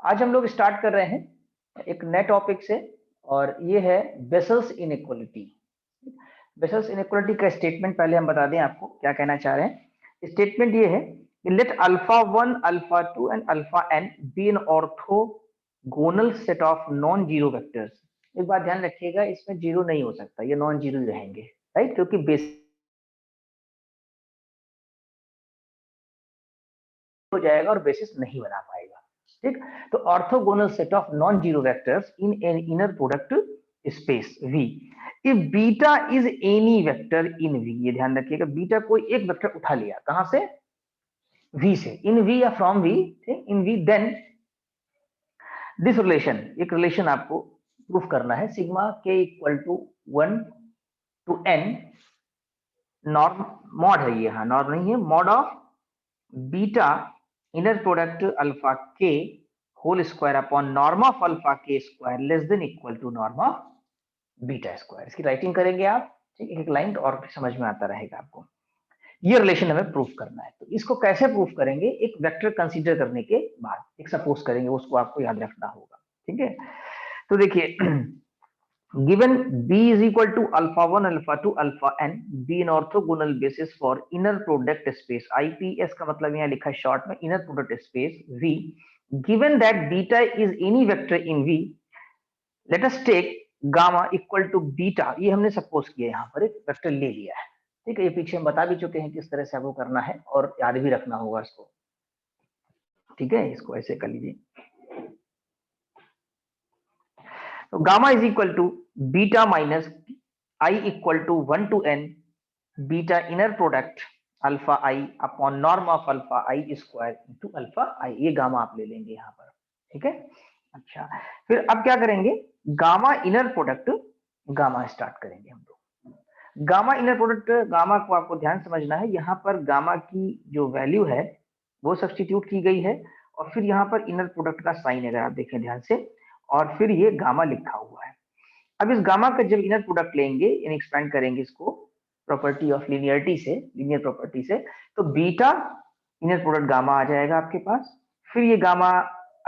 आज हम लोग स्टार्ट कर रहे हैं एक नए टॉपिक से और ये है बेसल्स इनइक्वालिटी। बेसल्स इनइक्वालिटी का स्टेटमेंट पहले हम बता दें आपको क्या कहना चाह रहे हैं। स्टेटमेंट ये है कि let alpha 1 alpha 2 and alpha n be an orthogonal set of non zero vectors. एक बात ध्यान रखिएगा, इसमें जीरो नहीं हो सकता, ये नॉन जीरो ही रहेंगे, राइट, क्योंकि बेस हो जाएगा और बेसिस नहीं बना पाएगा। ठीक, तो orthogonal set of non zero vectors in an inner product space V if beta is any vector in V। ये ध्यान रखिएगा, बीटा कोई एक वेक्टर उठा लिया, कहां से? V से, इन V या from V, in V, then this relation, एक रिलेशन आपको प्रूफ करना है, sigma k equal to 1 to n norm mod है, ये हाँ नॉर्म नहीं है, mod of beta inner product alpha k whole square upon norm of alpha k square less than equal to norm of beta square. इसकी writing करेंगे आप, ठीक, एक लाइन तो और समझ में आता रहेगा आपको। ये रिलेशन हमें प्रूफ करना है, तो इसको कैसे प्रूफ करेंगे? एक वेक्टर कंसीडर करने के बाद एक सपोज करेंगे, उसको आपको याद रखना होगा, ठीक है। तो देखिए, given b is equal to alpha 1 alpha 2 alpha n be an orthogonal basis for inner product space IPS का मतलब यहाँ लिखा है शॉर्ट में inner product space V, given that beta is any vector in V, let us take gamma equal to beta। ये हमने suppose किया, यहाँ पर एक वेक्टर ले लिया है, ठीक है। ये पीछे हम बता भी चुके हैं किस तरह से आपको करना है और याद भी रखना होगा इसको, ठीक है। इसको ऐसे कर लीजिए, तो gamma is equal to beta minus I equal to 1 to n beta inner product alpha I upon norm of alpha I square into alpha I. ये गामा आप ले लेंगे यहाँ पर, ठीक है। अच्छा, फिर अब क्या करेंगे? Gamma inner product gamma start करेंगे हम लोग। गामा इनर प्रोडक्ट गामा को आपको ध्यान समझना है, यहाँ पर गामा की जो वैल्यू है वो सब्स्टिट्यूट की गई है और फिर यहाँ पर इनर प्रोडक्ट का साइन अगर आप देखें ध्यान से, और फिर ये गामा लिखा हुआ है। अब इस गामा का जब इनर प्रोडक्ट लेंगे यानी एक्सपेंड करेंगे इसको प्रॉपर्टी ऑफ लीनियरिटी से, लीनियर प्रॉपर्टी से, तो बीटा इनर प्रोडक्ट गामा आ जाएगा आपके पास। फिर ये गामा,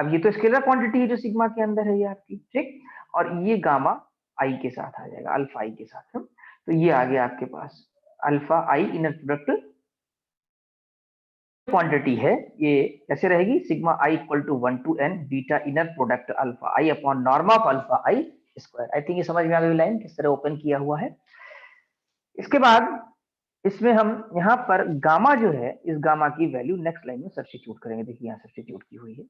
अब ये तो स्केलर क्वांटिटी है जो सिग्मा के अंदर है ये आपकी, ठीक, और ये गामा आई के साथ आ जाएगा, अल्फा आई के साथ। तो ये आ गया आपके पास अल्फा आई इनर प्रोडक्ट क्वांटिटी है। ये कैसे रहेगी? Sigma I equal to 1 to n beta inner product alpha I upon norm of alpha I square. I think ये समझ में आ गई लाइन किस तरह ओपन किया हुआ है। इसके बाद इसमें हम यहाँ पर गामा जो है, इस गामा की वैल्यू नेक्स्ट लाइन में सब्स्टिट्यूट करेंगे। देखिए यहाँ सब्स्टिट्यूट की हुई है,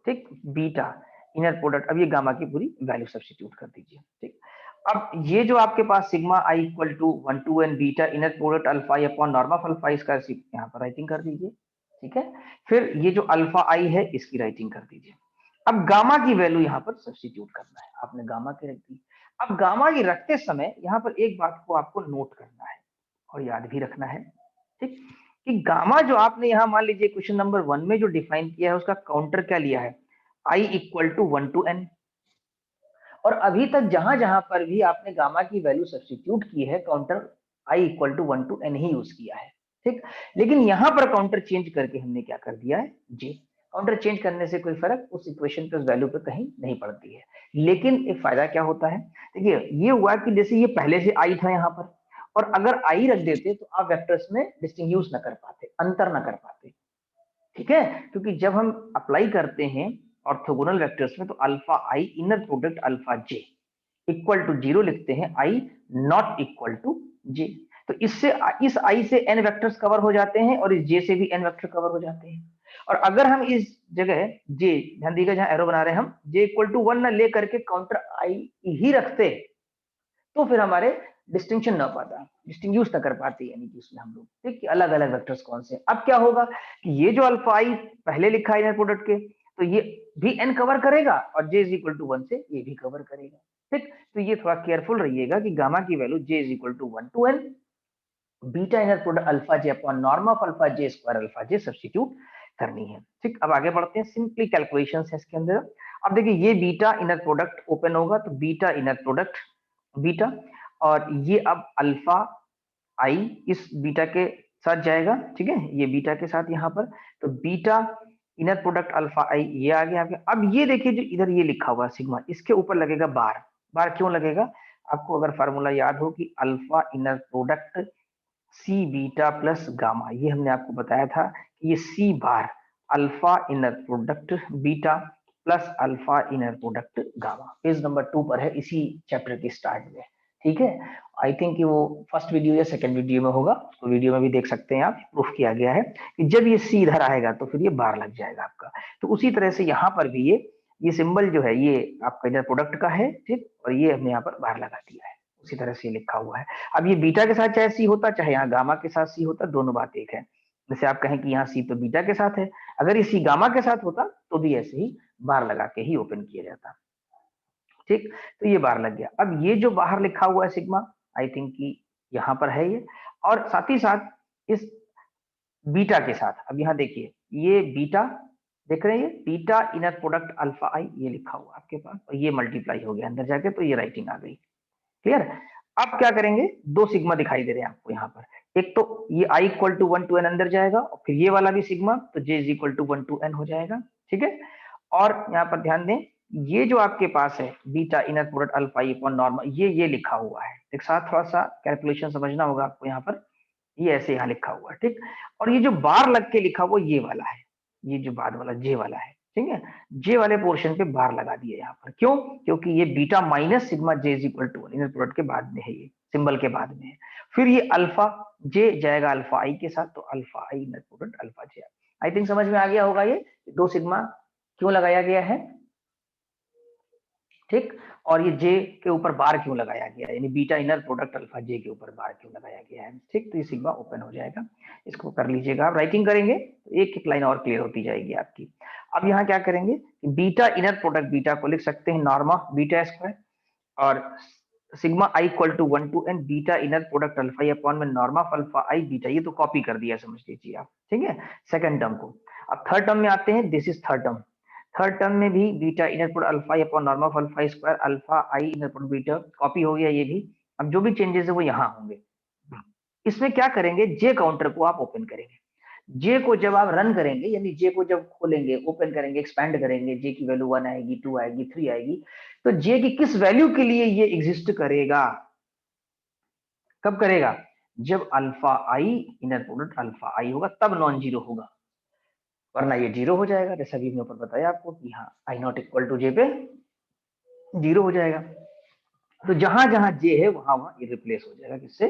ठीक, बीटा इनर प्रोडक्ट। अब ये गामा की पूरी वैल्यू सब्स्टिट्यूट कर दीजिए, ठीक। अब ये जो आपके पास sigma I equal to 1 to n beta inner product alpha I upon norm of alpha इसका यहाँ पर राइटिंग कर दीजिए, ठीक है। फिर ये जो अल्फा आई है इसकी राइटिंग कर दीजिए। अब गामा की वैल्यू यहाँ पर सब्स्टिट्यूट करना है, आपने गामा की रख दी। अब गामा की रखते समय यहाँ पर एक बात को आपको नोट करना है और याद भी रखना है, ठीक, कि गामा जो आपने यहाँ मान लीजिए क्वेश्चन नंबर 1 में जो डिफाइन किया है उसका काउंटर क्या लिया है? I equal to 1 to n। और अभी तक जहां जहां पर भी आपने गामा की वैल्यू सब्स्टिट्यूट की है, counter i equal to 1 to n ही यूज किया है, ठीक। लेकिन यहां पर काउंटर चेंज करके हमने क्या कर दिया है? जे। काउंटर चेंज करने से कोई फर्क उस इक्वेशन पे, उस वैल्यू पे कहीं नहीं पड़ती है, लेकिन एक फायदा क्या होता है? देखिए ये हुआ कि जैसे ये पहले से आई था यहाँ पर, और अगर आई रख देते तो आप वेक्टर्स में डिस्टिंग्विश ना कर पाते, अंतर ना कर पाते, ठीक है। क्योंकि जब हम अप्लाई करते हैं ऑर्थोगोनल वेक्टर्स में तो alpha I inner product alpha j equal to 0 लिखते हैं, i not equal to j. तो इससे इस आई से एन वेक्टर्स कवर हो जाते हैं और इस जे से भी एन वेक्टर कवर हो जाते हैं। और अगर हम इस जगह जे, ध्यान दीजिएगा जहां एरो बना रहे हैं हम, जे इक्वल टू 1 ना ले करके काउंटर आई ही रखते तो फिर हमारे डिस्टिंक्शन ना पाता, डिस्टिंग्विश ना कर पाते, यानी कि उसमें हम लोग, ठीक, अलग अलग वेक्टर्स कौन से। अब क्या होगा कि ये जो अल्फा आई पहले लिखा है इनर प्रोडक्ट के, तो ये भी एन कवर करेगा और जे इज इक्वल टू 1 से ये भी कवर करेगा, ठीक। तो ये थोड़ा केयरफुल रहिएगा कि गामा की value j is equal to 1 to n beta inner product alpha j upon norm of alpha j square alpha j substitute करनी है, ठीक। अब आगे बढ़ते हैं, सिंपली कैलकुलेशंस है इसके अंदर। अब देखिए ये बीटा इनर प्रोडक्ट ओपन होगा तो बीटा इनर प्रोडक्ट बीटा, और ये अब अल्फा आई इस बीटा के साथ जाएगा, ठीक है, ये बीटा के साथ यहाँ पर, तो beta inner product alpha I ये आ गया। अब ये देखिए जो इधर ये लिखा हुआ सिग्मा, इसके ऊपर लगेगा बार। बार क्यों लगेगा? आपको अगर फार्मूला याद हो कि alpha inner product C beta plus gamma, ये हमने आपको बताया था कि ये C bar alpha inner product beta plus alpha inner product gamma, page number 2 पर है इसी चैप्टर के स्टार्ट में। ठीक है, आई थिंक वो फर्स्ट वीडियो या सेकंड वीडियो में होगा, तो वीडियो में भी देख सकते हैं आप, प्रूफ किया गया है कि जब ये सी इधर आएगा तो फिर ये बार लग जाएगा आपका। तो उसी तरह से यहाँ पर भी ये सिंबल जो है ये आपका इधर प्रोडक्ट का है, ठीक, और ये हमने यहाँ पर बार लगा दिया है, उसी तरह से लिखा हुआ है। अब ये बीटा के साथ चाहे सी होता, चाहे यहाँ गामा के साथ सी होता, दोनों बात एक है। जैसे आप कहें कि यहाँ सी तो बीटा के साथ है, अगर ये सी गामा के साथ होता तो भी ऐसे ही बार लगा के ही ओपन किया जाता। ठीक, तो ये बार लग गया। अब ये जो बाहर लिखा हुआ है सिग्मा, आई थिंक कि यहाँ पर है ये, और साथ ही साथ इस बीटा के साथ, अब यहाँ देखिए ये बीटा, देख रहे हैं ये beta inner product alpha I, ये लिखा हुआ आपके पास, और ये मल्टीप्लाई हो गया अंदर जाके, तो ये राइटिंग आ गई। क्लियर? अब क्या करेंगे, दो सिग्मा दिखाई दे रहे हैं आपको यहाँ पर, एक तो ये i equal to 1 to n अंदर जाएगा, और फिर ये वाला भी सिग्मा, तो j is equal to 1 to n हो जाएगा। ठीक है, और यहाँ पर ध्यान दें, ये जो आपके पास है बीटा इनर प्रोडक्ट अल्फा ई अपॉन नॉर्मल, ये लिखा हुआ है, एक साथ थोड़ा सा कैलकुलेशन समझना होगा आपको यहाँ पर, ये ऐसे यहाँ लिखा हुआ है। ठीक, और ये जो बार लग के लिखा हुआ ये वाला है, ये जो बाद वाला जे वाला है, ठीक है, जे वाले पोर्शन पे बार लगा दिए यहाँ पर, क्यों? क्योंकि ये beta minus sigma j is equal to inner product के बाद में है, ये सिंबल के बाद में है। फिर ये अल्फा जे जाएगा अल्फा आई के साथ, तो alpha I inner product alpha J. I think समझ में आ गया होगा ये दो सिग्मा क्यों लगाया गया है। ठीक, और ये जे के ऊपर बार क्यों लगाया गया है, यानी बीटा इनर प्रोडक्ट अल्फा जे के ऊपर बार क्यों लगाया गया है। ठीक, तो ये सिग्मा ओपन हो जाएगा, इसको कर लीजिएगा। आप राइटिंग करेंगे तो एक एक लाइन और क्लियर होती जाएगी आपकी। अब यहाँ क्या करेंगे, बीटा इनर प्रोडक्ट बीटा को लिख सकते हैं नॉर्मा बीटा स्क्वायर, और sigma I equal to 1 to n beta inner product alpha E upon में नॉर्मा अल्फा आई बीटा, ये तो कॉपी कर दिया समझ लीजिए आप। ठीक है, सेकंड टर्म को। अब थर्ड टर्म में आते हैं, this is third term. Third term में भी बीटा इनर प्रोडक्ट अल्फा ई upon norm alpha square alpha आई इनर प्रोडक्ट बीटा, कॉपी हो गया ये भी। अब जो भी चेंजेस है वो यहाँ होंगे। इसमें क्या करेंगे, जे काउंटर को आप ओपन करेंगे। जे को जब आप रन करेंगे, यानी जे को जब खोलेंगे, ओपन करेंगे, एक्सपैंड करेंगे, जे की वैल्यू 1 आएगी, 2 आएगी, 3 आएगी, तो जे की किस वैल्यू के लिए ये एग्जिस्ट करेगा, कब करेगा? जब अल्फा आई इनर प्रोडक्ट अल्फा आई होगा तब नॉन जीरो होगा, वरना ये जीरो हो जाएगा। जैसा भी मैंने ऊपर बताया आपको कि हाँ आई नॉट इक्वल टू जे पे जीरो हो जाएगा। तो जहां जहां जे है वहां वहां ये रिप्लेस हो जाएगा किससे?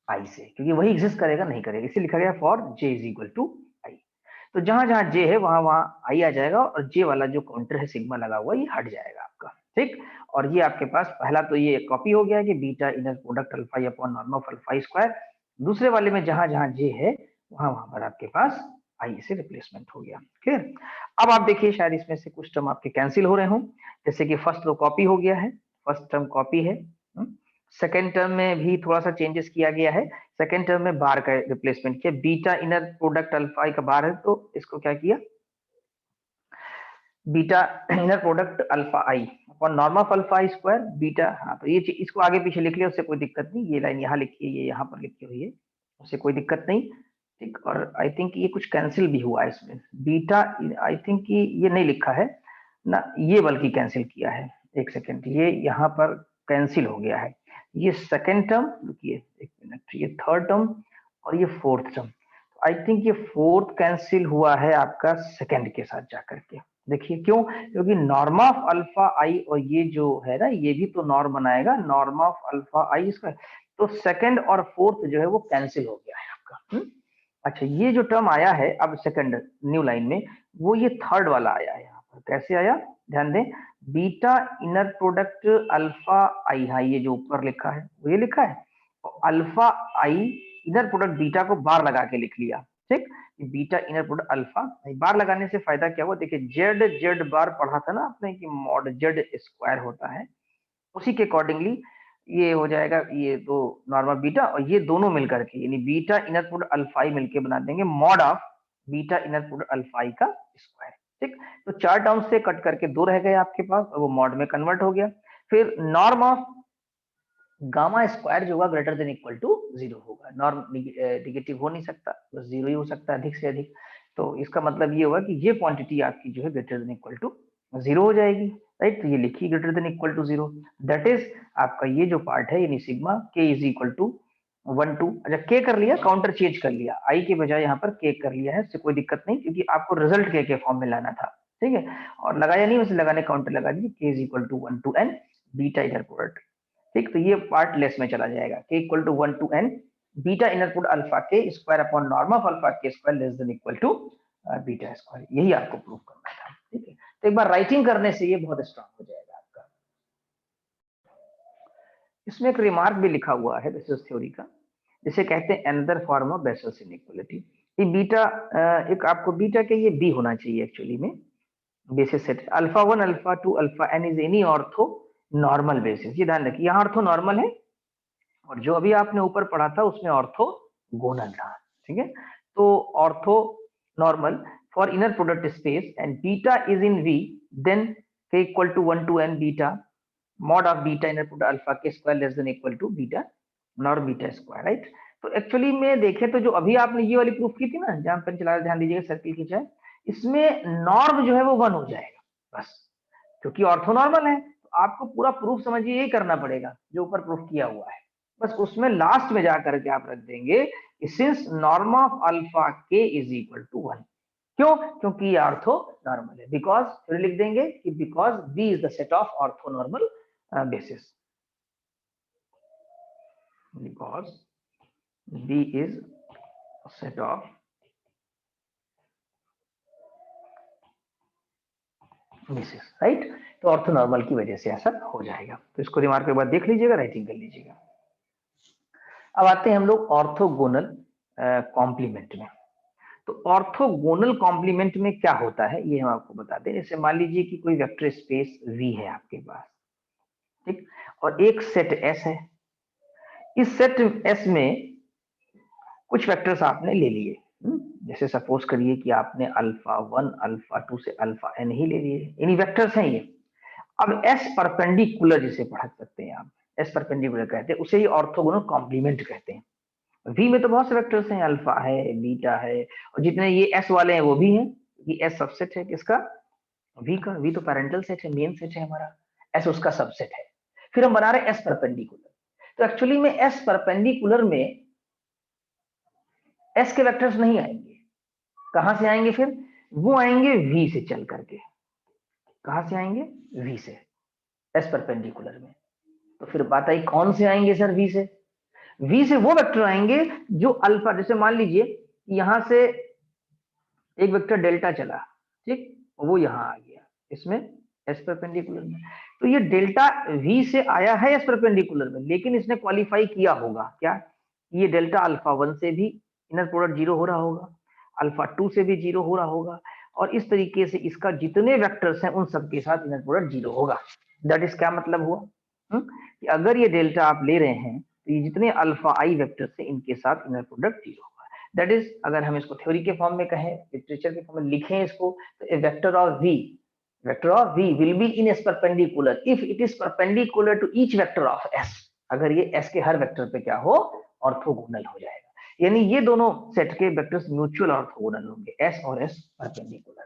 आई से, क्योंकि वही एग्जिस्ट करेगा नहीं करेगा, इसे लिखा गया for J is equal to I. तो जहां जहां जे है वहां वहां आई आ जाएगा, और जे वाला जो काउंटर है सिग्मा लगा हुआ ये हट जाएगा आपका। ठीक, और ये आपके पास पहला तो ये कॉपी हो गया कि beta inner product alpha upon norm of alpha square. दूसरे वाले में जहां जहां जे है वहां वहां पर आपके पास आई से रिप्लेसमेंट हो गया। क्लियर? अब आप देखिए शायद इसमें से कुछ टर्म आपके कैंसिल हो रहे हों, जैसे कि फर्स्ट तो कॉपी हो गया है, फर्स्ट टर्म कॉपी है। सेकेंड टर्म में भी थोड़ा सा चेंजेस किया गया है, सेकेंड टर्म में बार का रिप्लेसमेंट किया, बीटा इनर प्रोडक्ट अल्फा का बार है तो इसको क्या किया, beta inner product alpha I upon norm of alpha square beta. हाँ, तो ये इसको आगे पीछे लिख लिया, उससे कोई दिक्कत नहीं, ये लाइन यहाँ लिखी है, ये यहाँ पर लिखी हुई है, उससे कोई दिक्कत नहीं। ठीक, और आई थिंक ये कुछ कैंसिल भी हुआ है इसमें, बीटा आई थिंक ये नहीं लिखा है ना, ये बल्कि कैंसिल किया है। एक सेकेंड, ये यहाँ पर कैंसिल हो गया है, ये सेकेंड टर्म, रुकिए एक मिनट, ये थर्ड टर्म और ये फोर्थ टर्म, आई थिंक ये फोर्थ कैंसिल हुआ है आपका सेकेंड के साथ जाकर के। देखिए क्यों, क्योंकि नॉर्म ऑफ अल्फा आई और ये जो है ना ये भी तो नॉर्म बनाएगा, नॉर्म ऑफ अल्फा आई इसका, तो सेकंड और फोर्थ जो है वो कैंसिल हो गया है आपका। अच्छा, ये जो टर्म आया है अब सेकंड न्यू लाइन में, वो ये थर्ड वाला आया है यहाँ पर। कैसे आया, ध्यान दें, बीटा इनर प्रोडक्ट अल्फा आई, हाँ ये जो ऊपर लिखा है वो ये लिखा है, और अल्फा आई इनर प्रोडक्ट बीटा को बार लगा के लिख लिया। ठीक, बीटा इनर प्रोडक्ट अल्फा, बार लगाने से फायदा क्या हुआ, देखिए जेड जेड बार पढ़ा था ना आपने कि मॉड जेड स्क्वायर होता है, उसी के अकॉर्डिंगली ये हो जाएगा, ये तो नॉर्मल बीटा और ये दोनों मिलकर के यानी बीटा इनर प्रोडक्ट अल्फाई मिलके बना देंगे mod of beta inner product alpha I का स्क्वायर। ठीक, तो चार टर्म्स से कट करके दो रह गए आपके पास और वो मॉड में कन्वर्ट हो गया। फिर नॉर्म ऑफ गामा स्क्वायर जो होगा greater than equal to zero होगा, नॉर्म निगेटिव हो नहीं सकता, बस जीरो ही हो सकता है अधिक से अधिक। तो इसका मतलब ये हुआ कि ये क्वांटिटी आपकी जो है ग्रेटर देन इक्वल टू 0 हो जाएगी, राइट। तो ये लिखिए greater than equal to 0, that is आपका ये जो पार्ट है यानी sigma k is equal to 1 2। अच्छा k कर लिया, काउंटर चेंज कर लिया, i के बजाय यहाँ पर k कर लिया है, इससे कोई दिक्कत नहीं क्योंकि आपको रिजल्ट k के फॉर्म में लाना था, ठीक है। और लगाया नहीं, वैसे लगाने काउंटर लगा दीजिए, k is equal to 1 to n beta inner product, ठीक। तो ये पार्ट लेस में चला जाएगा, k equal to 1 to n beta inner product alpha k square upon norm of alpha k square less than equal to beta square, यही आपको prove करना था, ठीक है। तो एक बार राइटिंग करने से ये बहुत स्ट्रांग हो जाएगा आपका। इसमें एक रिमार्क भी लिखा हुआ है बेसिस थ्योरी का, जिसे कहते हैं another form of basis inequality. ये बीटा एक आपको बीटा के ये बी होना चाहिए एक्चुअली में basis set, alpha 1 alpha 2 alpha n is any ortho normal basis, ये ध्यान रखिए, यहाँ ऑर्थो नॉर्मल है और जो अभी आपने ऊपर पढ़ा था उसमें ऑर्थो गोनल था, ठीक है। तो orthonormal for inner product space and beta is in V, then k equal to 1 to n beta mod of beta inner product alpha के square less than equal to beta norm beta square, right. तो actually में देखें तो जो अभी आपने ये वाली प्रूफ की थी ना, जहां पेन चला ध्यान दीजिएगा सर्किल खींचा, इसमें नॉर्म जो है वो 1 हो जाएगा बस, क्योंकि ऑर्थोनॉर्मल है। तो आपको पूरा प्रूफ समझिए यही करना पड़ेगा जो ऊपर प्रूफ किया हुआ है, बस उसमें लास्ट में जाकर के आप रख देंगे कि सिंस नॉर्म ऑफ अल्फा के इज इक्वल टू 1, क्यों, क्योंकि ये ऑर्थो नॉर्मल है, बिकॉज फिर लिख देंगे कि because B is the set of orthonormal basis, because B is set of basis, right. तो ऑर्थो नॉर्मल की वजह से ऐसा हो जाएगा। तो इसको रिमार्क के बाद देख लीजिएगा, राइटिंग कर लीजिएगा। अब आते हैं हम लोग ऑर्थोगोनल कॉम्प्लीमेंट में। तो ऑर्थोगोनल कॉम्प्लीमेंट में क्या होता है ये हम आपको बता दें। जैसे मान लीजिए कि कोई वेक्टर स्पेस V है आपके पास, ठीक, और एक सेट S है। इस सेट S में कुछ वेक्टर्स आपने ले लिए, जैसे सपोज करिए कि आपने अल्फा 1 अल्फा 2 से अल्फा n ही ले लिए, इन्हीं वेक्टर्स हैं ये। अब S परपेंडिकुलर जिसे पढ़ सकते हैं आप, S परपेंडिकुलर कहते हैं, उसे ही ऑर्थोगोनल कॉम्प्लीमेंट कहते हैं। V में तो बहुत से वेक्टर्स हैं, अल्फा है, बीटा है, और जितने ये S वाले हैं वो भी हैं, कि S सबसेट है किसका, V का। V तो पैरेंटल सेट है, मेन सेट है हमारा, S उसका सबसेट है। फिर हम बना रहे हैं S परपेंडिकुलर। तो एक्चुअली में S परपेंडिकुलर में S के वेक्टर्स नहीं आएंगे, कहां से आएंगे फिर, वो आएंगे V से चल करके। कहां से आएंगे, V से, S परपेंडिकुलर में। तो फिर बात आई कौन से आएंगे सर V से, V से वो वेक्टर आएंगे जो अल्फा, जैसे मान लीजिए यहां से एक वेक्टर डेल्टा चला, ठीक, वो यहां आ गया इसमें S परपेंडिकुलर में। तो ये डेल्टा V से आया है S परपेंडिकुलर में, लेकिन इसने क्वालिफाई किया होगा क्या, ये डेल्टा अल्फा 1 से भी इनर प्रोडक्ट 0 हो रहा होगा, अल्फा 2 से भी 0 हो रहा होगा, और इस तरीके से इसका जितने वेक्टर्स हैं उन सबके साथ इनर प्रोडक्ट 0 होगा। दैट इज क्या मतलब हुआ, कि अगर ये डेल्टा आप ले रहे हैं तो ये जितने अल्फा आई वेक्टर्स हैं इनके साथ इनर प्रोडक्ट 0 होगा। दैट इज, अगर हम इसको थ्योरी के फॉर्म में कहें, लिटरेचर के फॉर्म में लिखें इसको, तो A vector of V will be in S perpendicular if it is perpendicular to each vector of S। अगर ये S के हर वेक्टर पे क्या हो, ऑर्थोगोनल हो जाएगा, यानी ये दोनों सेट के वेक्टर्स म्यूचुअल ऑर्थोगोनल होंगे, S और S परपेंडिकुलर।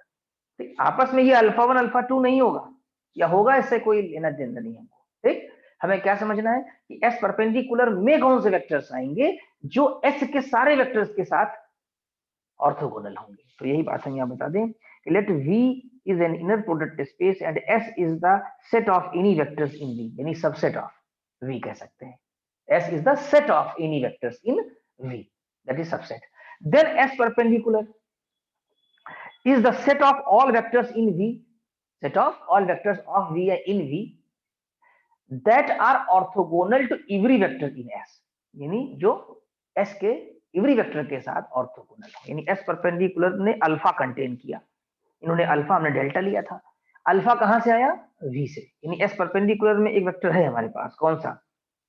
तो आपस में ये अल्फा 1 अल्फा 2 नहीं होगा, या होगा इससे कोई लेना देना नहीं हमको, ठीक। हमें क्या समझना है कि S परपेंडिकुलर में कौन से वेक्टर्स आएंगे जो S के सारे वेक्टर्स के साथ ऑर्थोगोनल होंगे। तो यही बात हम यहाँ बता दें कि late V is an inner product space and S is the set of any vectors in V, यानी सबसेट ऑफ V कह सकते हैं। S is the set of any vectors in V, that is subset. Then S perpendicular is the set of all vectors in V, set of all vectors of V in V that are orthogonal to every vector in S, यानी जो S के every vector के साथ orthogonal हो, यानी S perpendicular ने alpha contain किया, इन्होंने अल्फा, हमने डेल्टा लिया था, अल्फा कहां से आया, V से, यानी S परपेंडिकुलर में एक वेक्टर है हमारे पास, कौन सा,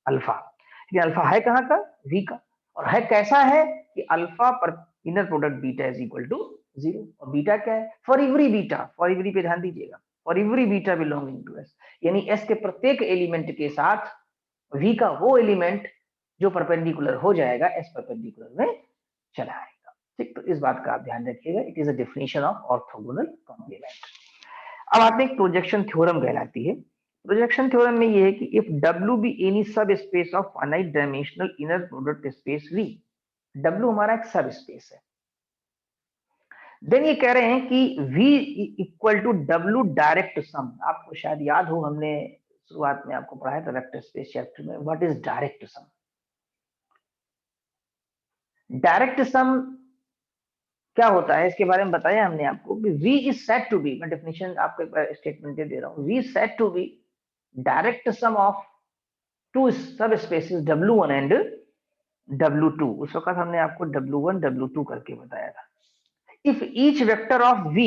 अल्फा। लेकिन अल्फा है कहां का, V का, और है कैसा है कि अल्फा पर inner product beta is equal to 0, और बीटा क्या है, for every beta, for every पे ध्यान दीजिएगा, for every beta belonging to S, यानी S के प्रत्येक एलिमेंट के साथ V का वो एलिमेंट जो परपेंडिकुलर हो जाएगा S परपेंडिकुलर में चला आएगा, ठीक, तो इस बात का आप ध्यान रखिएगा, it is a definition of orthogonal complement. अब आते हैं प्रोजेक्शन थ्योरम कहलाती है। प्रोजेक्शन थ्योरम में ये है कि इफ W बी एनी सब space of finite dimensional inner product space V, W हमारा एक सब स्पेस है, देन ये कह रहे हैं कि V equal to W direct sum. आपको शायद याद हो, हमने शुरुआत में आपको पढ़ाया था वेक्टर स्पेस चैप्टर में, what is direct sum. Direct sum क्या होता है इसके बारे में बताया हमने आपको कि V is said to be, मैं डेफिनेशन आपको स्टेटमेंट दे रहा हूं, V is said to be direct sum of two subspaces W1 and W2। उस वक्त हमने आपको W1 W2 करके बताया था। If each vector of V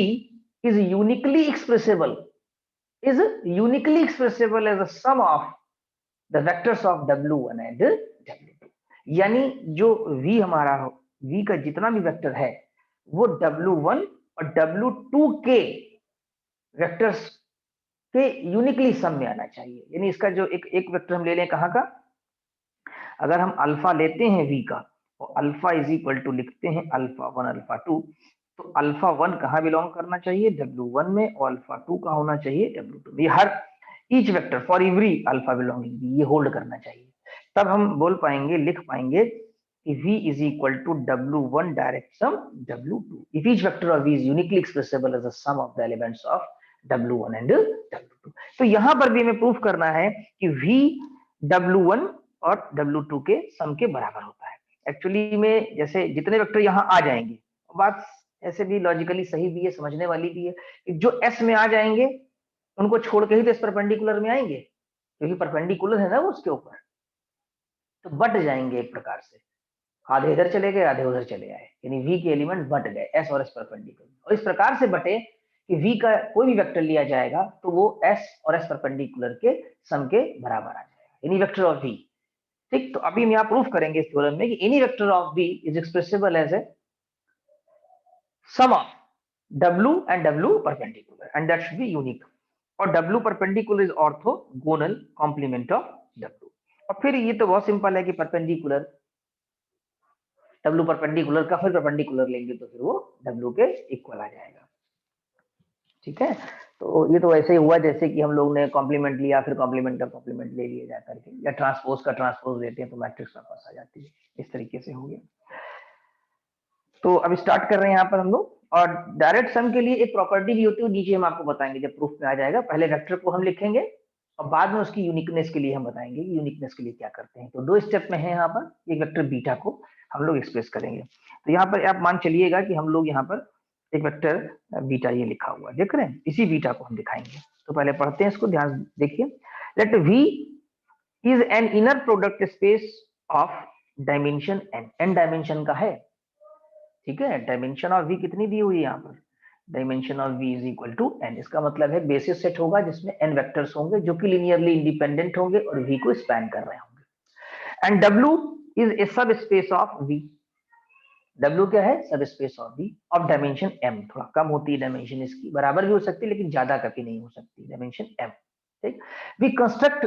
is uniquely expressible as a sum of the vectors of W1 and W2, यानी जो V हमारा V का जितना भी वेक्टर है वो W1 और W2 के वेक्टर्स के यूनिकली सम में आना चाहिए। यानी इसका जो एक वेक्टर हम ले लें कहाँ का, अगर हम अल्फा लेते हैं V का और अल्फा इज इक्वल टू लिखते हैं अल्फा 1 अल्फा 2, तो अल्फा 1 कहाँ बिलोंग करना चाहिए, W1 में, और अल्फा 2 कहाँ होना चाहिए, W2 में। ये हर each vector for every alpha belonging ये होल्ड करना चाहिए, तब हम बोल पाएंगे, लिख पाएंगे कि V is equal to W1 direct sum W2 if each vector of V is uniquely expressible as a sum of the elements of W1 and W2। तो यहां पर भी हमें प्रूफ करना है कि V W1 और W2 के सम के बराबर होता है। एक्चुअली में जैसे जितने वेक्टर यहाँ आ जाएंगे, बात ऐसे भी लॉजिकली सही भी है, समझने वाली भी है, कि जो S में आ जाएंगे उनको छोड़ के ही तो इस परपेंडिकुलर में आएंगे, क्योंकि परपेंडिकुलर है ना वो उसके ऊपर, तो बट जाएंगे एक प्रकार से, आधे इधर चले गए आधे उधर चले आए, यानी V के एलिमेंट बट गए S और S परपेंडिकुलर, और इस प्रकार से बटे कि V का कोई भी वेक्टर लिया जाएगा तो वो S और S परपेंडिकुलर के सम के बराबर आ जाएगा, यानी वेक्टर ऑफ V। ठीक, तो अभी हम यहाँ प्रूफ करेंगे इस थ्योरम में कि any vector of V is expressible as a sum of W and W perpendicular and that should be unique, और W perpendicular is orthogonal complement of W। और फिर ये तो बहुत सिंपल है कि परपेंडिकुलर W परपेंडिकुलर का फिर परपेंडिकुलर लेंगे तो फिर वो W के इक्वल आ जाएगा। ठीक है, तो ये तो ऐसे ही हुआ जैसे कि हम लोग ने कॉम्प्लीमेंट लिया, फिर कॉम्प्लीमेंट का कॉम्प्लीमेंट ले लिया जाकर के, या ट्रांसपोज का ट्रांसपोज लेते हैं तो मैट्रिक्स वापस आ जाती है, इस तरीके से हो गया। तो अब स्टार्ट कर रहे हैं यहाँ पर हम लोग, और डायरेक्ट सम के लिए एक प्रॉपर्टी भी होती है, नीचे हम आपको बताएंगे जब प्रूफ में आ जाएगा। पहले वेक्टर को हम लिखेंगे और बाद में उसकी यूनिकनेस के लिए हम बताएंगे कि यूनिकनेस के लिए क्या करते हैं। तो दो स्टेप में है यहाँ पर, एक वेक्टर बीटा को हम लोग एक्सप्रेस करेंगे। तो यहाँ पर आप मान चलिएगा कि हम लोग यहाँ पर एक वेक्टर बीटा ये लिखा हुआ देख रहे हैं, इसी बीटा को हम दिखाएंगे। तो पहले पढ़ते हैं इसको, ध्यान देखिए। Let V is an inner product space of dimension n dimension का है। ठीक है, डायमेंशन ऑफ V कितनी दी हुई है यहाँ पर, dimension of V is equal to n। इसका मतलब है बेसिस सेट होगा जिसमें n वेक्टर्स होंगे जो कि लिनियरली इंडिपेंडेंट होंगे और V को स्पैन कर रहे होंगे। एंड W इज ए सब स्पेस ऑफ V, W क्या है, सब space of V of dimension m। थोड़ा कम होती है डायमेंशन इसकी, बराबर भी हो सकती है लेकिन ज्यादा कभी नहीं हो सकती, डायमेंशन m। ठीक, we construct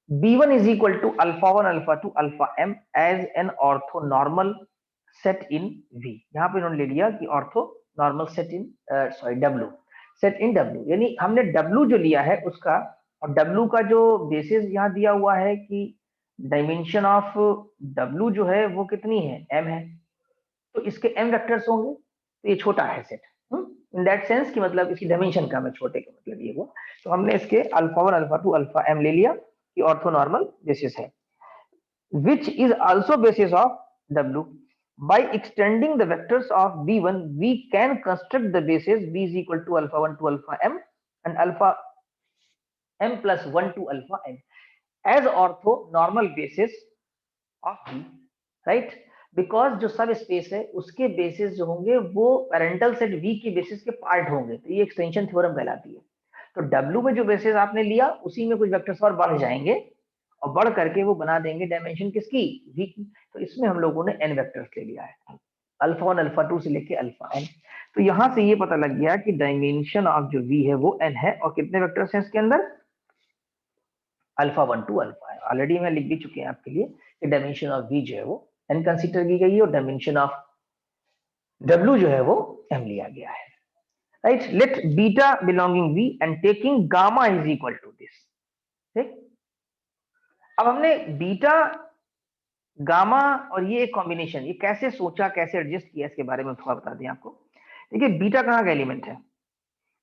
B1 is equal to alpha 1 alpha 2 alpha m as an orthonormal set in V। यहाँ पे इन्होंने ले लिया कि orthonormal set in W, set in W, यानी हमने W जो लिया है उसका, और W का जो बेसिस यहाँ दिया हुआ है कि डायमेंशन ऑफ W जो है वो कितनी है, m है, तो इसके m वेक्टर्स होंगे, तो ये छोटा है सेट इन दैट सेंस कि मतलब इसकी डायमेंशन कम है, छोटे का मतलब ये हुआ। तो हमने इसके अल्फा 1 अल्फा 2 अल्फा m ले लिया कि ऑर्थोनॉर्मल बेसिस है, which is also basis of W। By extending the vectors of B1, we can construct the basis B is equal to alpha 1 to alpha m and alpha m plus 1 to alpha m as orthonormal basis of V, right? Because जो सब space है उसके basis जो होंगे वो parental set V के basis के part होंगे, तो ये एक्सटेंशन थ्योरम कहलाती है। तो W में जो बेसिस आपने लिया उसी में कुछ वेक्टर्स और बढ़ जाएंगे और बढ़ करके वो बना देंगे डायमेंशन किसकी, V की। तो इसमें हम लोगों ने n वेक्टर्स ले लिया है, अल्फा 1 अल्फा 2 से लेके अल्फा n। तो यहां से ये पता लग गया कि डायमेंशन ऑफ जो V है वो n है, और कितने वेक्टर्स हैं इसके अंदर, अल्फा 1 टू अल्फा है। ऑलरेडी मैं लिख भी चुके हैं आपके लिए कि डायमेंशन ऑफ V जो है वो n कंसीडर की गई है, और डायमेंशन ऑफ W जो है वो m लिया गया है, right. Let beta belonging V and taking gamma is equal to this, ठीक। अब हमने बीटा गामा और ये एक कॉम्बिनेशन, ये कैसे सोचा, कैसे एडजस्ट किया, इसके बारे में थोड़ा बता दें आपको। देखिए बीटा कहाँ का एलिमेंट है,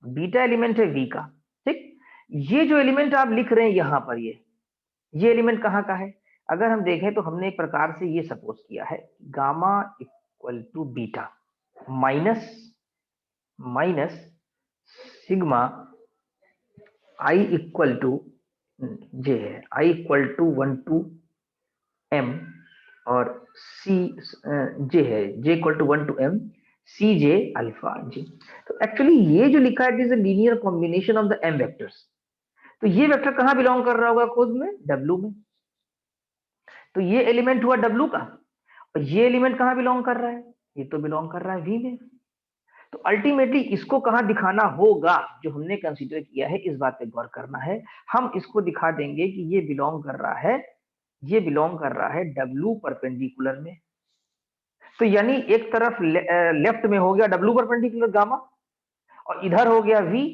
बीटा एलिमेंट है V का, ठीक। ये जो एलिमेंट आप लिख रहे हैं यहां पर, ये एलिमेंट कहाँ का है, अगर हम देखें तो हमने एक प्रकार से ये सपोज किया है gamma equal to beta minus minus sigma I equal to J है, I equal to 1 to m और सी जे है, J equal to 1 to m C J alpha J. तो एक्चुअली ये जो लिखा है it is a linear combination of the m vectors. तो ये वेक्टर कहां बिलोंग कर रहा होगा खुद में, w में। तो ये एलिमेंट हुआ w का, और ये एलिमेंट कहां बिलोंग कर रहा है, ये तो बिलोंग कर रहा है v में। तो अल्टीमेटली इसको कहां दिखाना होगा, जो हमने कंसीडर किया है इस बात पे गौर करना है। हम इसको दिखा देंगे कि ये बिलोंग कर रहा है, ये बिलोंग कर रहा है W परपेंडिकुलर में। तो यानी एक तरफ लेफ्ट में हो गया W परपेंडिकुलर गामा, और इधर हो गया V,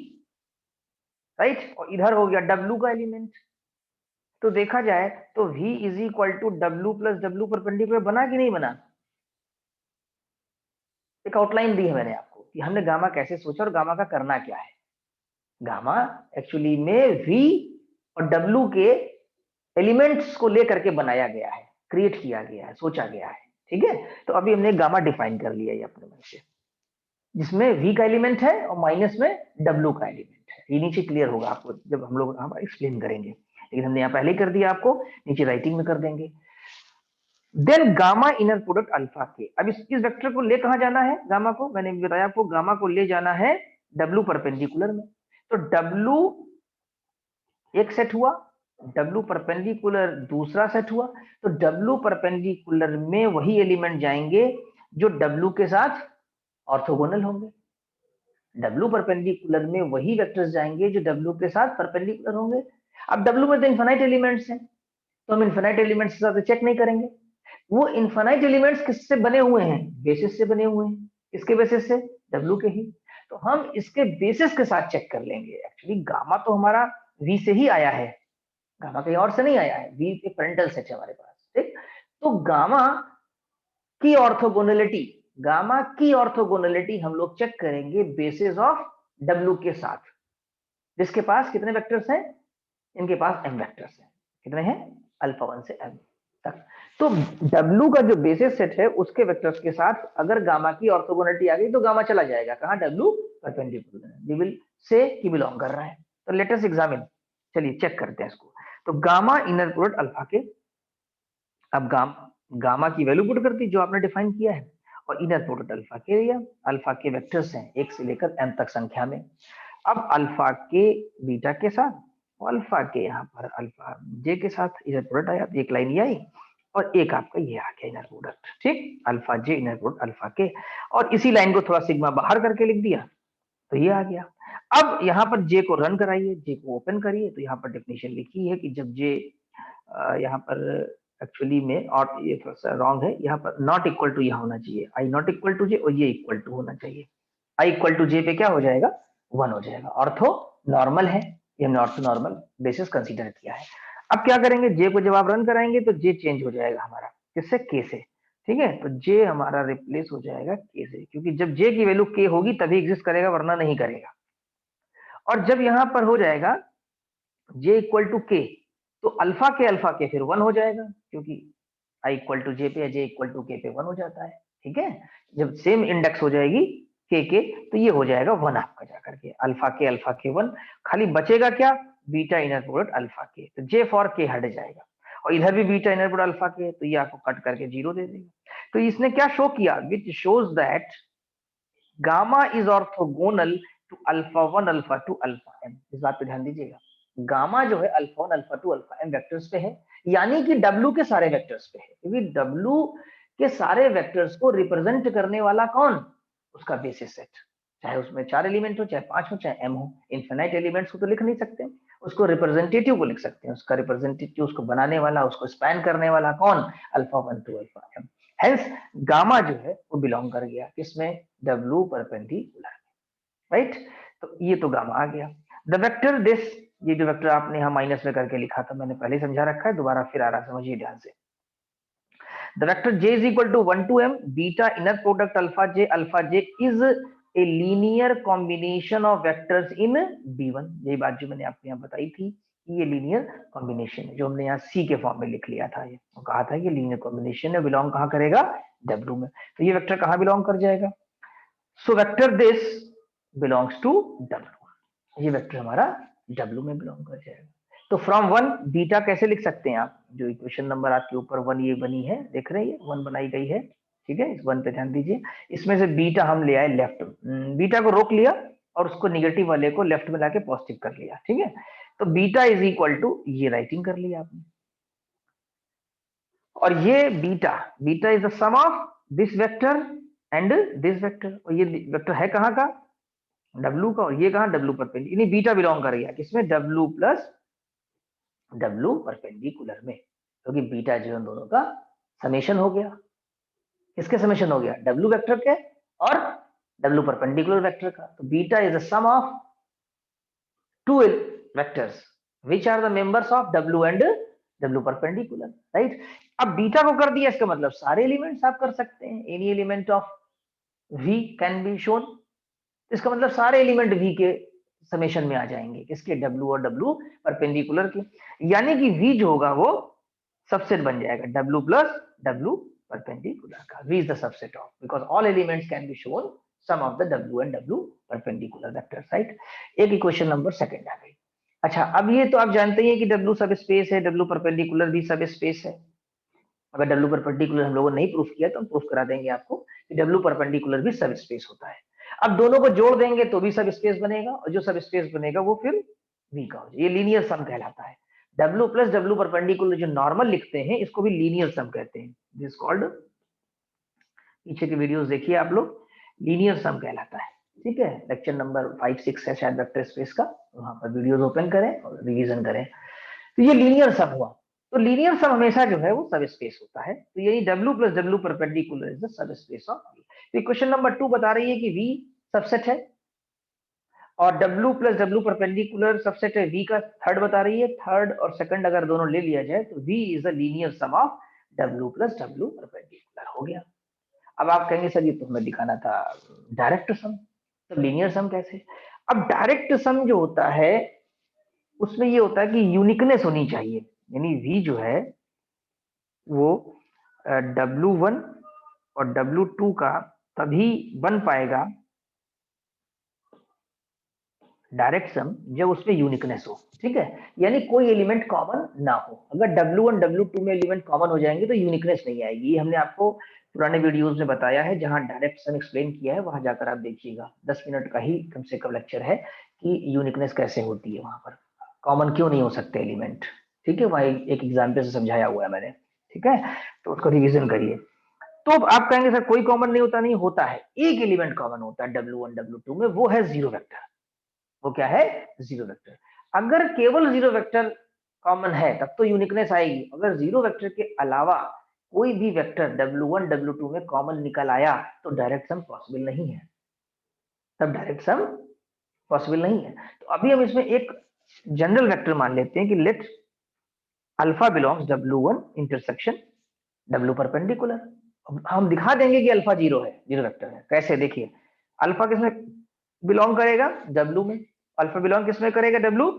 राइट, और इधर हो गया W का एलिमेंट। तो देखा जाए तो V is equal to W plus W perpendicular बना कि नहीं बना। एक आउटलाइन दी है मैंने आपको कि हमने गामा कैसे सोचा और गामा का करना क्या है। गामा एक्चुअली में V और W के एलिमेंट्स को लेकर के बनाया गया है, क्रिएट किया गया है, सोचा गया है, ठीक है। तो अभी हमने गामा डिफाइन कर लिया है अपने मन से, जिसमें V का एलिमेंट है और माइनस में W का एलिमेंट है। ये नीचे क्लियर होगा आपको जब हम लोग एक्सप्लेन करेंगे, लेकिन हमने यहाँ पहले ही कर दिया आपको, नीचे राइटिंग में कर देंगे। Then gamma inner product alpha के। अब इस वेक्टर को ले कहां जाना है, गामा को, मैंने बताया आपको गामा को ले जाना है W परपेंडिकुलर में। तो W एक सेट हुआ, W परपेंडिकुलर दूसरा सेट हुआ। तो W परपेंडिकुलर में वही एलिमेंट जाएंगे जो W के साथ ऑर्थोगोनल होंगे, W परपेंडिकुलर में वही वेक्टर्स जाएंगे जो W के साथ परपेंडिकुलर होंगे। अब W में तो इनफाइनाइट एलिमेंट्स हैं, तो हम इनफाइनाइट एलिमेंट्स के साथ चेक नहीं करेंगे। वो इनफाइनाइट एलिमेंट्स किससे बने हुए हैं, बेसिस से बने हुए हैं। किसके बेसिस से, W के ही। तो हम इसके बेसिस के साथ चेक कर लेंगे। एक्चुअली गामा तो हमारा V से ही आया है, गामा कहीं और से नहीं आया है, V के पेरेंटल सेट है हमारे पास, ठीक। तो गामा की ऑर्थोगोनलिटी हम लोग चेक करेंगे बेसिस ऑफ W के साथ, जिसके पास कितने वेक्टर्स हैं, इनके पास m वेक्टर्स हैं। कितने हैं, अल्फा 1 से m तक। तो W का जो बेसिस सेट है उसके वेक्टर्स के साथ अगर गामा की ऑर्थोगोनलिटी आ गई तो गामा चला जाएगा कहां, W perpendicular. We will say कि बिलोंग कर रहा है। तो लेट अस एग्जामिन, चलिए चेक करते हैं इसको। तो गामा इनर प्रोडक्ट अल्फा के, अब गामा की वैल्यू पुट कर दी जो आपने डिफाइन किया है, और इनर प्रोडक्ट अल्फा के लिया। अल्फा के वेक्टर्स हैं 1 से लेकर m तक संख्या में। अब अल्फा के बीटा के साथ और अल्फा के यहाँ पर अल्फा जे के साथ इनर प्रोडक्ट आया, एक लाइन ये आई और एक आपका ये आ गया इनर प्रोडक्ट, ठीक। अल्फा जे इनर प्रोडक्ट अल्फा के, और इसी लाइन को थोड़ा सिग्मा बाहर करके लिख दिया तो ये आ गया। अब यहाँ पर जे को रन कराइए, जे को ओपन करिए, तो यहाँ पर डेफिनेशन लिखी है कि जब जे यहाँ पर एक्चुअली में, और ये थोड़ा सा रॉन्ग है, यहाँ पर नॉट इक्वल टू यहाँ होना चाहिए, आई नॉट इक्वल टू जे, और ये इक्वल टू होना चाहिए। आई इक्वल टू जे पे क्या हो जाएगा, 1 हो जाएगा। ऑर्थो नॉर्मल है, ये हमने ऑर्थो नॉर्मल बेसिस कंसीडर किया है। अब क्या करेंगे, जे को जब आप रन कराएंगे तो जे चेंज हो जाएगा हमारा, किससे, के से, ठीक है। तो जे हमारा रिप्लेस हो जाएगा के से, क्योंकि जब जे की वैल्यू के होगी तभी एग्जिस्ट करेगा, वरना नहीं करेगा। और जब यहां पर हो जाएगा जे इक्वल टू के, तो अल्फा के फिर 1 हो जाएगा, क्योंकि आई इक्वल टू जे पे, जे इक्वल टू के पे 1 हो जाता है, ठीक है। जब सेम इंडेक्स हो जाएगी के तो ये हो जाएगा 1 आपका जाकर के, अल्फा के 1। खाली बचेगा क्या, बीटा इनर प्रोडक्ट अल्फा के, तो जे फॉर के हट जाएगा, और इधर भी बीटा इनर प्रोडक्ट अल्फा के, तो ये आपको कट करके 0 दे देगा। तो इसने क्या शो किया, which shows that gamma is orthogonal to alpha 1 alpha 2 alpha m। इस बात पे ध्यान दीजिएगा, गामा जो है alpha 1 alpha 2 alpha m vectors पे है, यानी कि W के सारे वेक्टर्स पे है, क्योंकि W के सारे वेक्टर्स को रिप्रेजेंट करने वाला कौन, उसका बेसिस सेट, चाहे उसमें 4 एलिमेंट हो, चाहे 5 हो, चाहे m हो। इनफिनाइट एलिमेंट्स को तो लिख नहीं सकते, उसको रिप्रेजेंटेटिव को लिख सकते हैं, उसका रिप्रेजेंटेटिव, उसको बनाने वाला, उसको स्पैन करने वाला कौन, alpha 1 2 alpha m। Hence gamma जो है वो बिलोंग कर गया किसमें, W परपेंडिकुलर, राइट। तो ये तो गामा आ गया। द वेक्टर दिस, ये जो वेक्टर आपने यहाँ माइनस में करके लिखा था मैंने पहले समझा रखा है, दोबारा फिर आ रहा, समझिए ध्यान से। The vector j is equal to 1 to m beta inner product alpha j is a linear combination of vectors in B1। यही बात जो मैंने आपको यहाँ बताई थी, ये लीनियर कॉम्बिनेशन है, जो हमने यहाँ C के फॉर्म में लिख लिया था, ये तो कहा था कि लीनियर कॉम्बिनेशन है, बिलोंग कहाँ करेगा, W में। तो ये वेक्टर कहाँ बिलोंग कर जाएगा, so vector this belongs to W, ये वेक्टर हमारा W में बिलोंग कर जाएगा। तो फ्रॉम 1 बीटा कैसे लिख सकते हैं आप, जो इक्वेशन नंबर आपके ऊपर 1 ये बनी है, देख रहे हैं 1 बनाई गई है, ठीक है, इस 1 पे ध्यान दीजिए। इसमें से बीटा हम ले आए लेफ्ट, बीटा को रोक लिया और उसको निगेटिव वाले को लेफ्ट में लाके पॉजिटिव कर लिया, ठीक है। तो बीटा इज इक्वल टू, ये राइटिंग कर लिया आपने, और ये beta is the sum of this vector and this vector, और ये वेक्टर है कहाँ का, W का, और ये कहाँ W परपेंडिकुलर, यानी बीटा बिलोंग कर गया किसमें, W प्लस W परपेंडिकुलर में, क्योंकि तो बीटा जो है दोनों का समेशन हो गया, किसके समेशन हो गया, W वेक्टर के और W परपेंडिकुलर वेक्टर का। तो beta is the sum of two vectors which are the members of W and W perpendicular, right. अब बीटा को कर दिया, इसका मतलब सारे एलिमेंट्स आप कर सकते हैं, any element of V can be shown, इसका मतलब सारे एलिमेंट V के समेशन में आ जाएंगे, किसके, W और W परपेंडिकुलर के, यानी कि V जो होगा वो सबसेट बन जाएगा W प्लस W परपेंडिकुलर का। V is the subset of, because all elements can be shown sum of the W and W perpendicular vectors, right। एक इक्वेशन नंबर सेकंड आ गई। अच्छा, अब ये तो आप जानते ही हैं कि W सब स्पेस है, W परपेंडिकुलर भी सब स्पेस है। अगर W परपेंडिकुलर हम लोगों ने नहीं प्रूफ किया तो हम प्रूफ करा देंगे आपको कि W परपेंडिकुलर भी सब स्पेस होता है। अब दोनों को जोड़ देंगे तो भी सब स्पेस बनेगा, और जो सब स्पेस बनेगा वो फिर V का हो जाए, ये लीनियर सम कहलाता है। W प्लस W परपेंडिकुलर जो नॉर्मल लिखते हैं इसको भी लीनियर सम कहते हैं, दिस कॉल्ड, पीछे की वीडियोस देखिए आप लोग, लीनियर सम कहलाता है, ठीक है। लेक्चर नंबर 5-6 है शायद वेक्टर स्पेस का, वहां पर वीडियोस ओपन करें और रिवीजन करें। तो ये लीनियर सम हुआ, तो लीनियर सम हमेशा जो है वो सब स्पेस होता है, तो यही W plus W perpendicular is the sub space of V। तो क्वेश्चन नंबर 2 बता रही है कि V सबसेट है, और W plus W perpendicular subset है V का, थर्ड बता रही है, थर्ड और सेकंड अगर दोनों ले लिया जाए तो V is the linear sum of W plus W perpendicular, हो गया। अब आप कहेंगे सर ये तो हमें दिखाना था डायरेक्ट सम, तो लीनियर सम कैसे। अब डायरेक्ट सम जो होता है उसमें ये होता है कि यूनिकनेस होनी चाहिए, यानी V जो है वो W1 और W2 का तभी बन पाएगा डायरेक्ट सम जब उसमें यूनिकनेस हो, ठीक है, यानी कोई एलिमेंट कॉमन ना हो। अगर W1 W2 में एलिमेंट कॉमन हो जाएंगे तो यूनिकनेस नहीं आएगी, ये हमने आपको पुराने वीडियोस में बताया है, जहां डायरेक्ट सम एक्सप्लेन किया है वहां जाकर आप देखिएगा, 10 मिनट का ही कम से कम लेक्चर है कि यूनिकनेस कैसे होती है, वहां पर कॉमन क्यों नहीं हो सकते एलिमेंट, ठीक है, वहां एक एग्जाम्पल से समझाया हुआ है मैंने, ठीक है, तो उसको रिविजन करिए। तो आप कहेंगे सर कोई कॉमन नहीं होता, नहीं होता है, एक एलिमेंट कॉमन होता है W1 W2 में, वो है जीरो वेक्टर, वो क्या है, जीरो वेक्टर। अगर केवल जीरो वेक्टर कॉमन है तब तो यूनिकनेस आएगी, अगर जीरो वेक्टर के अलावा कोई भी वेक्टर W1 W2 में कॉमन निकल आया तो डायरेक्ट सम पॉसिबल नहीं है, तब डायरेक्ट सम पॉसिबल नहीं है। तो अभी हम इसमें एक जनरल वेक्टर मान लेते हैं कि let alpha belongs W1 intersection W perpendicular, हम दिखा देंगे कि अल्फा जीरो है, जीरो वेक्टर है, कैसे, देखिए अल्फा किसमें बिलोंग करेगा, W में, अल्फा बिलोंग किसमें करेगा, W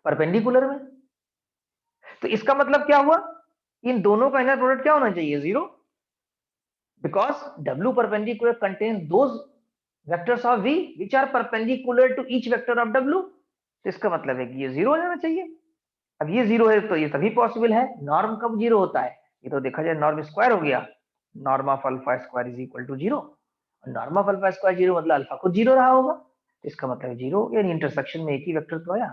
परपेंडिकुलर में। तो इसका मतलब क्या हुआ, इन दोनों का इनर प्रोडक्ट क्या होना चाहिए, zero, because W perpendicular contains those vectors of V which are perpendicular to each vector of W। तो इसका मतलब है कि ये जीरो हो जाना चाहिए। अब ये जीरो है तो ये तभी पॉसिबल है, नॉर्म कब जीरो होता है, ये तो देखा जाए नॉर्म स्क्वायर हो गया, norm of alpha square is equal to zero, norm of alpha square zero मतलब अल्फा खुद जीरो रहा होगा, तो इसका मतलब जीरो, यानी इंटरसेक्शन में एक ही वेक्टर तो आया,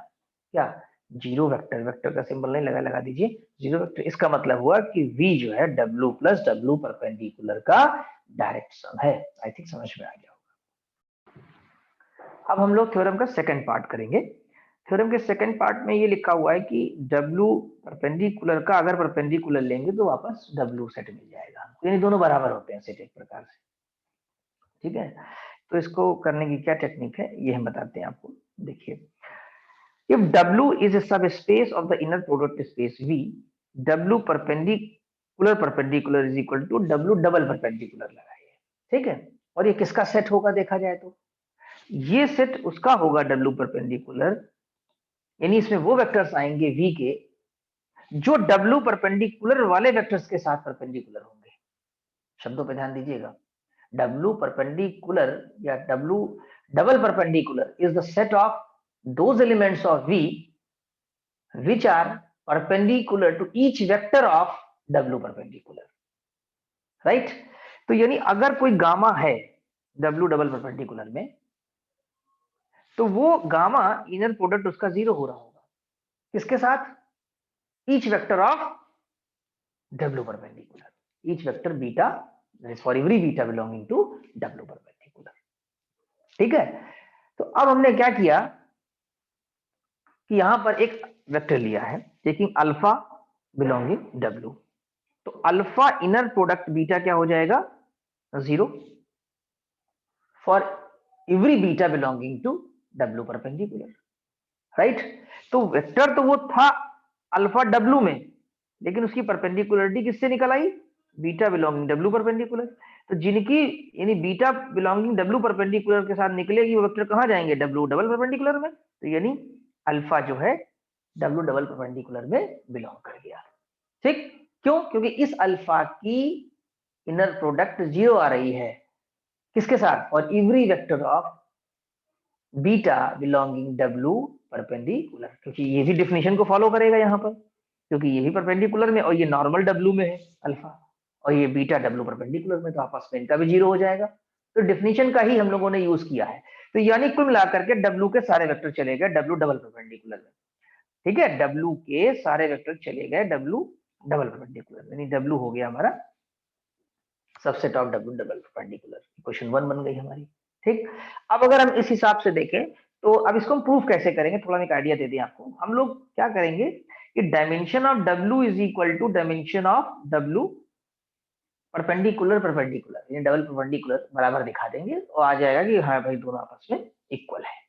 क्या, जीरो वेक्टर, वेक्टर का सिंबल नहीं लगा, लगा दीजिए जीरो वेक्टर। इसका मतलब हुआ कि V जो है W प्लस W परपेंडिकुलर का डायरेक्ट सम है। आई थिंक समझ में आ गया होगा। अब हम लोग थ्योरम का सेकंड पार्ट करेंगे। थ्योरम के सेकंड पार्ट में ये लिखा हुआ है कि W परपेंडिकुलर का अगर परपेंडिकुलर लेंगे तो वापस W सेट मिल जाएगा, यानी दोनों बराबर होते हैं सेट एक प्रकार से, ठीक है। तो इसको करने की क्या टेक्निक है ये हम बताते हैं आपको। देखिए, if W is a subspace of the inner product space V, W perpendicular is equal to W double perpendicular लगाइए, ठीक है। और ये किसका सेट होगा देखा जाए तो ये सेट उसका होगा W परपेंडिकुलर, यानी इसमें वो वेक्टर्स आएंगे V के जो W परपेंडिकुलर वाले वेक्टर्स के साथ परपेंडिकुलर होंगे। शब्दों पे ध्यान दीजिएगा, W perpendicular या W double perpendicular is the set of those elements of V which are perpendicular to each vector of W perpendicular, right? तो यानी अगर कोई गामा है W डबल परपेंडिकुलर में तो वो गामा इनर प्रोडक्ट उसका जीरो हो रहा होगा किसके साथ, each vector of W perpendicular, each vector beta, that is for every beta belonging to W perpendicular, ठीक है। तो अब हमने क्या किया कि यहां पर एक वेक्टर लिया है टेकिंग अल्फा बिलोंगिंग W, तो अल्फा इनर प्रोडक्ट बीटा क्या हो जाएगा, zero for every beta belonging to W perpendicular, right. तो वेक्टर तो वो था अल्फा W में, लेकिन उसकी परपेंडिकुलरिटी किससे निकल आई, बीटा बिलोंगिंग W परपेंडिकुलर। तो जिनकी यानी बीटा बिलोंगिंग W परपेंडिकुलर के साथ निकलेगी वो वेक्टर कहां जाएंगे, W डबल परपेंडिकुलर में। तो यानी अल्फा जो है W डबल परपेंडिकुलर में बिलोंग कर गया, ठीक। क्यों, क्योंकि इस अल्फा की इनर प्रोडक्ट जीरो आ रही है किसके साथ, और every vector of beta belonging W perpendicular, क्योंकि ये भी डिफिनेशन को फॉलो करेगा यहाँ पर, क्योंकि ये भी परपेंडिकुलर में और ये नॉर्मल W में है अल्फा, और ये बीटा W परपेंडिकुलर में, तो आपस में इनका भी जीरो हो जाएगा। तो डिफिनेशन का ही हम लोगों ने यूज किया है। तो यानी कुल मिलाकर के W के सारे वेक्टर चले गए W डबल परपेंडिकुलर में, ठीक है। W के सारे वेक्टर चले गए W डबल परपेंडिकुलर, यानी W हो गया हमारा subset of W double perpendicular. Question 1 बन गई हमारी, ठीक। अब अगर हम इस हिसाब से देखें तो अब इसको हम प्रूफ कैसे करेंगे, थोड़ा एक आइडिया दे दें आपको। हम लोग क्या करेंगे कि dimension of W is equal to dimension of W perpendicular perpendicular, यानी डबल परपेंडिकुलर बराबर दिखा देंगे और आ जाएगा कि हाँ भाई दोनों आपस में इक्वल है,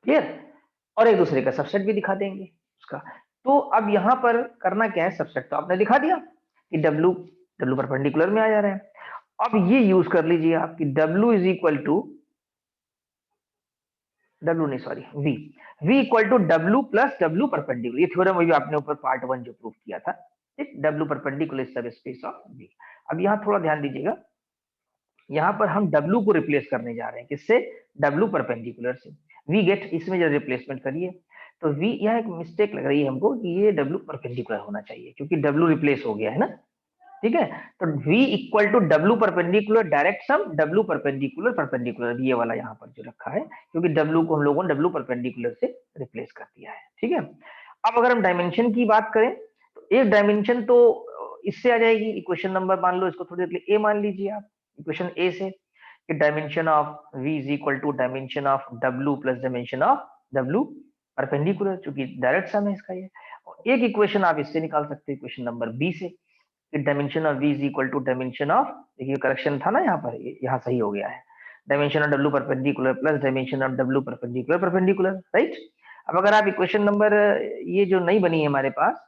क्लियर। और एक दूसरे का सबसेट भी दिखा देंगे उसका। तो अब यहाँ पर करना क्या है, सबसेट तो आपने दिखा दिया कि W परपेंडिकुलर में आ जा रहे हैं। अब ये यूज कर लीजिए आप कि W is equal to V equal to W plus W perpendicular. ये थ्योरम अभी आपने ऊपर पार्ट 1 जो प्रूव किया था, ठीक। W परपेंडिकुलर सब स्पेस ऑफ V। अब यहाँ थोड़ा ध्यान दीजिएगा, यहाँ पर हम W को रिप्लेस करने जा रहे हैं किससे, W परपेंडिकुलर से। V गेट इसमें जो रिप्लेसमेंट करिए तो V, यह एक मिस्टेक लग रही है हमको कि ये W परपेंडिकुलर होना चाहिए क्योंकि W रिप्लेस हो गया है ना, ठीक है। तो V equal to W perpendicular direct sum W perpendicular perpendicular, ये वाला यहाँ पर जो रखा है, क्योंकि W को हम लोगों ने W परपेंडिकुलर से रिप्लेस कर दिया है, ठीक है। अब अगर हम डायमेंशन की बात करें तो एक डायमेंशन तो इससे आ जाएगी, इक्वेशन नंबर मान लो इसको थोड़ी देर के लिए A मान लीजिए आप, इक्वेशन A से कि dimension of V is equal to dimension of W plus dimension of W perpendicular, क्योंकि डायरेक्ट सम है इसका ये। और एक इक्वेशन आप इससे निकाल सकते हैं इक्वेशन नंबर B से, dimension of V is equal to dimension of, देखिए करेक्शन था ना यहाँ पर, यहाँ सही हो गया है, dimension of W perpendicular plus dimension of W perpendicular perpendicular, right. अब अगर आप इक्वेशन नंबर ये जो नहीं बनी है हमारे पास,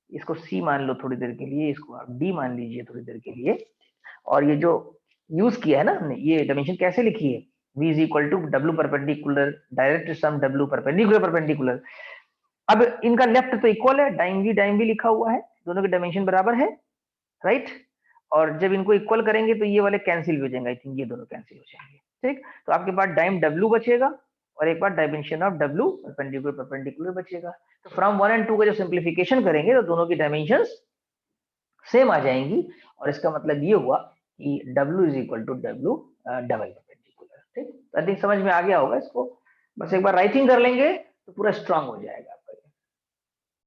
इसको C मान लो थोड़ी देर के लिए, इसको आप D मान लीजिए थोड़ी देर के लिए। और ये जो यूज किया है ना हमने, ये डायमेंशन कैसे लिखी है, V is equal to W perpendicular direct sum W perpendicular perpendicular. अब इनका लेफ्ट तो इक्वल है, डाइम भी लिखा हुआ है, दोनों के डायमेंशन बराबर है, राइट। और जब इनको इक्वल करेंगे तो ये वाले कैंसिल हो जाएंगे, आई थिंक ये दोनों कैंसिल हो जाएंगे, ठीक। तो आपके पास डाइम W बचेगा और एक बार dimension of W perpendicular perpendicular बचेगा। तो फ्रॉम 1 और 2 का जब सिंप्लीफिकेशन करेंगे तो दोनों की डायमेंशंस सेम आ जाएंगी, और इसका मतलब ये हुआ कि W is equal to W double perpendicular, ठीक। आई थिंक समझ में आ गया होगा इसको, बस एक बार राइटिंग कर लेंगे तो पूरा स्ट्रांग हो जाएगा।